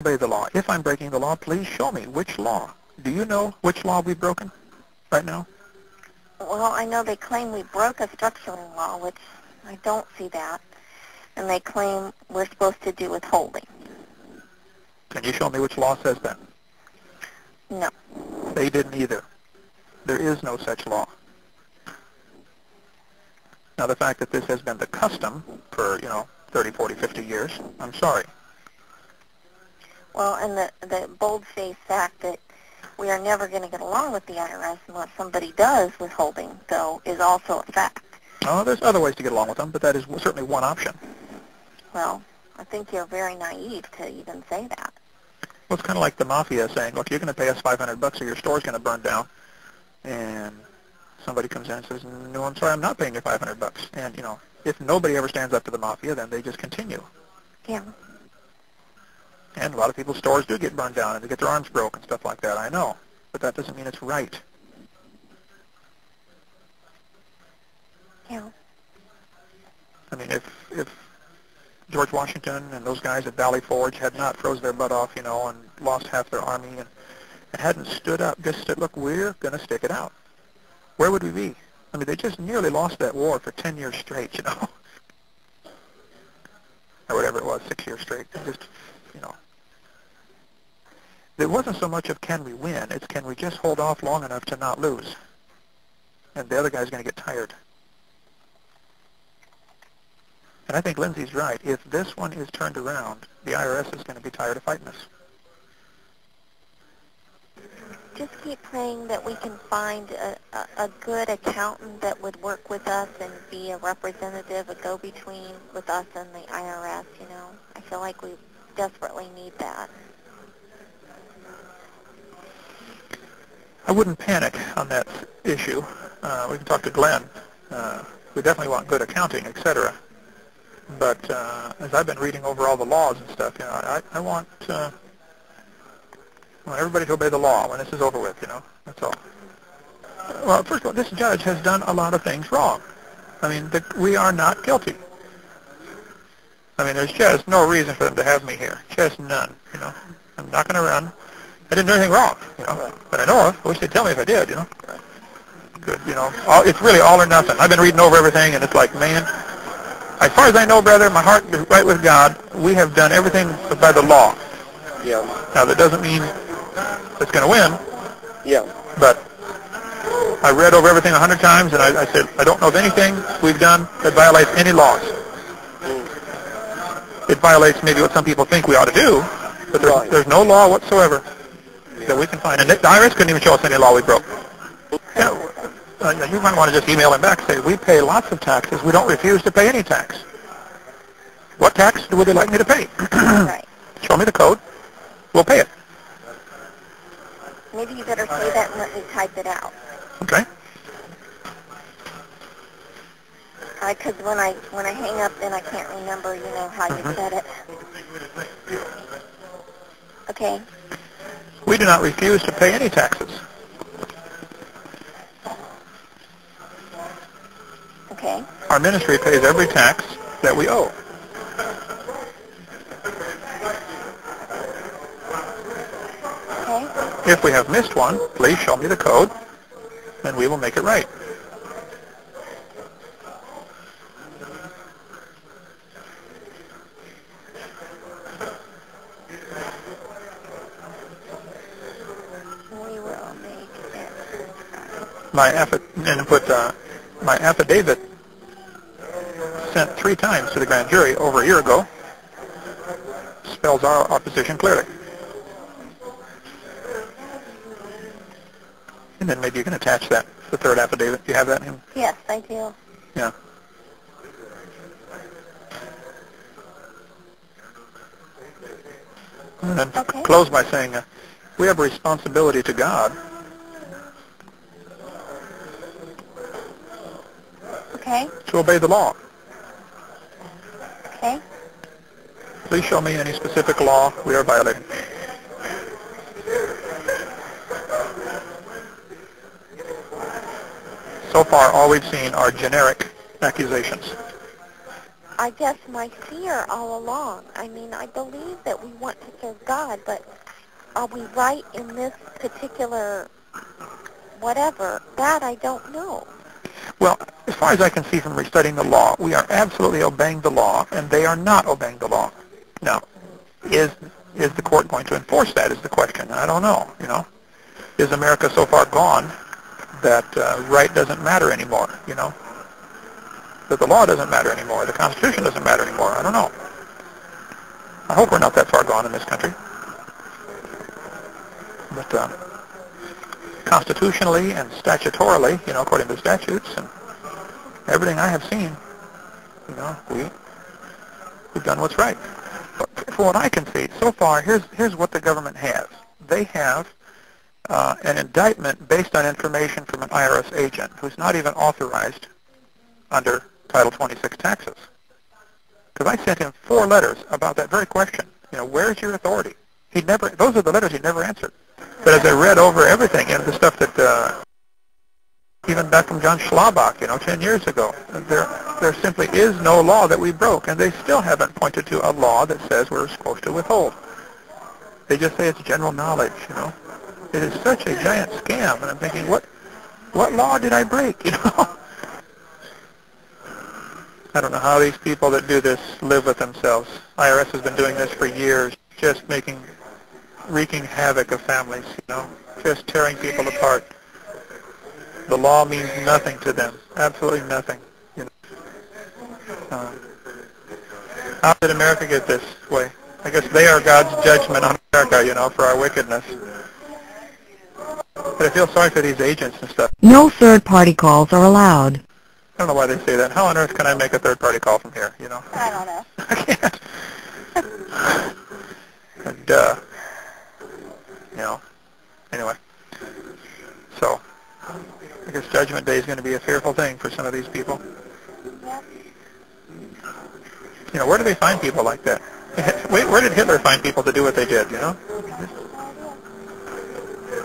obey the law. If I'm breaking the law, please show me which law. Do you know which law we've broken right now? Well, I know they claim we broke a structuring law, which I don't see that. And they claim we're supposed to do withholding. Can you show me which law says that? No. They didn't either. There is no such law. Now, the fact that this has been the custom for, 30, 40, 50 years, I'm sorry. Well, and the bold-faced fact that we are never going to get along with the IRS unless somebody does withholding, though, is also a fact. Oh, there's other ways to get along with them, but that is certainly one option. Well, I think you're very naive to even say that. Well, it's kind of like the mafia saying, look, you're going to pay us $500 or your store's going to burn down. And somebody comes in and says, no, I'm sorry, I'm not paying you $500. And, if nobody ever stands up to the mafia, then they just continue. Yeah. And a lot of people's stores do get burned down and they get their arms broke and stuff like that, I know. But that doesn't mean it's right. Yeah. I mean, if George Washington and those guys at Valley Forge had not froze their butt off, and lost half their army and hadn't stood up, just said, look, we're going to stick it out, where would we be? I mean, they just nearly lost that war for 10 years straight, or whatever it was, 6 years straight. Just, it wasn't so much of can we win, it's can we just hold off long enough to not lose. And the other guy's going to get tired. And I think Lindsay's right. If this one is turned around, the IRS is going to be tired of fighting us. Just keep praying that we can find a good accountant that would work with us and be a representative, a go-between with us and the IRS, I feel like we desperately need that. I wouldn't panic on that issue. We can talk to Glenn. We definitely want good accounting, etc. But as I've been reading over all the laws and stuff, I want everybody to obey the law when this is over with, that's all. Well, first of all, this judge has done a lot of things wrong. I mean, we are not guilty. I mean, there's just no reason for them to have me here. Just none, I'm not going to run. I didn't do anything wrong, but I know of. I wish they'd tell me if I did, Good, it's really all or nothing. I've been reading over everything, and it's like, man, as far as I know, brother, my heart is right with God. We have done everything by the law. Yeah. Now, that doesn't mean it's going to win. Yeah. But I read over everything 100 times, and I said, I don't know of anything we've done that violates any laws. It violates maybe what some people think we ought to do, but there's no law whatsoever that we can find. And the IRS couldn't even show us any law we broke. You might want to just email him back and say, we pay lots of taxes. We don't refuse to pay any tax. What tax would they like me to pay? Right. Show me the code. We'll pay it. Maybe you better say that and let me type it out. Okay. Because when I hang up, then I can't remember, how you said it. Okay. We do not refuse to pay any taxes. Okay. Our ministry pays every tax that we owe. Okay. If we have missed one, please show me the code, and we will make it right. We will make it right. My affidavit sent 3 times to the grand jury over a year ago spells our opposition clearly. And then maybe you can attach that, the 3rd affidavit. Do you have that? Yes, I do. Yeah. And then close by saying, we have a responsibility to God. Okay. To obey the law. Okay. Please show me any specific law we are violating. So far, all we've seen are generic accusations. I guess my fear all along. I mean, I believe that we want to serve God, but are we right in this particular whatever? That I don't know. Well, as far as I can see from restudying the law, we are absolutely obeying the law, and they are not obeying the law. Now, is the court going to enforce that is the question. I don't know, you know. Is America so far gone that right doesn't matter anymore, you know? That the law doesn't matter anymore, the Constitution doesn't matter anymore? I don't know. I hope we're not that far gone in this country. But constitutionally and statutorily, you know, according to the statutes and everything I have seen, you know, we've done what's right. But from what I can see, so far, here's what the government has. They have an indictment based on information from an IRS agent who's not even authorized under Title 26 taxes. Because I sent him 4 letters about that very question. You know, where's your authority? Those are the letters he never answered. But as I read over everything, and the stuff that even back from John Schlabach, you know, 10 years ago, there simply is no law that we broke, and they still haven't pointed to a law that says we're supposed to withhold. They just say it's general knowledge, you know. It is such a giant scam, and I'm thinking, what law did I break, you know? I don't know how these people that do this live with themselves. IRS has been doing this for years, just wreaking havoc of families, you know, just tearing people apart. The law means nothing to them, absolutely nothing. You know. How did America get this way? I guess they are God's judgment on America, you know, for our wickedness. But I feel sorry for these agents and stuff. No third-party calls are allowed. I don't know why they say that. How on earth can I make a third-party call from here, you know? I don't know. I can't. Duh. You know. Anyway. So, I guess Judgment Day is going to be a fearful thing for some of these people. Yep. You know, where do they find people like that? Where did Hitler find people to do what they did, you know?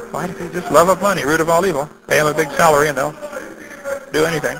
Why did they just love up money, root of all evil? Pay them a big salary and they'll do anything.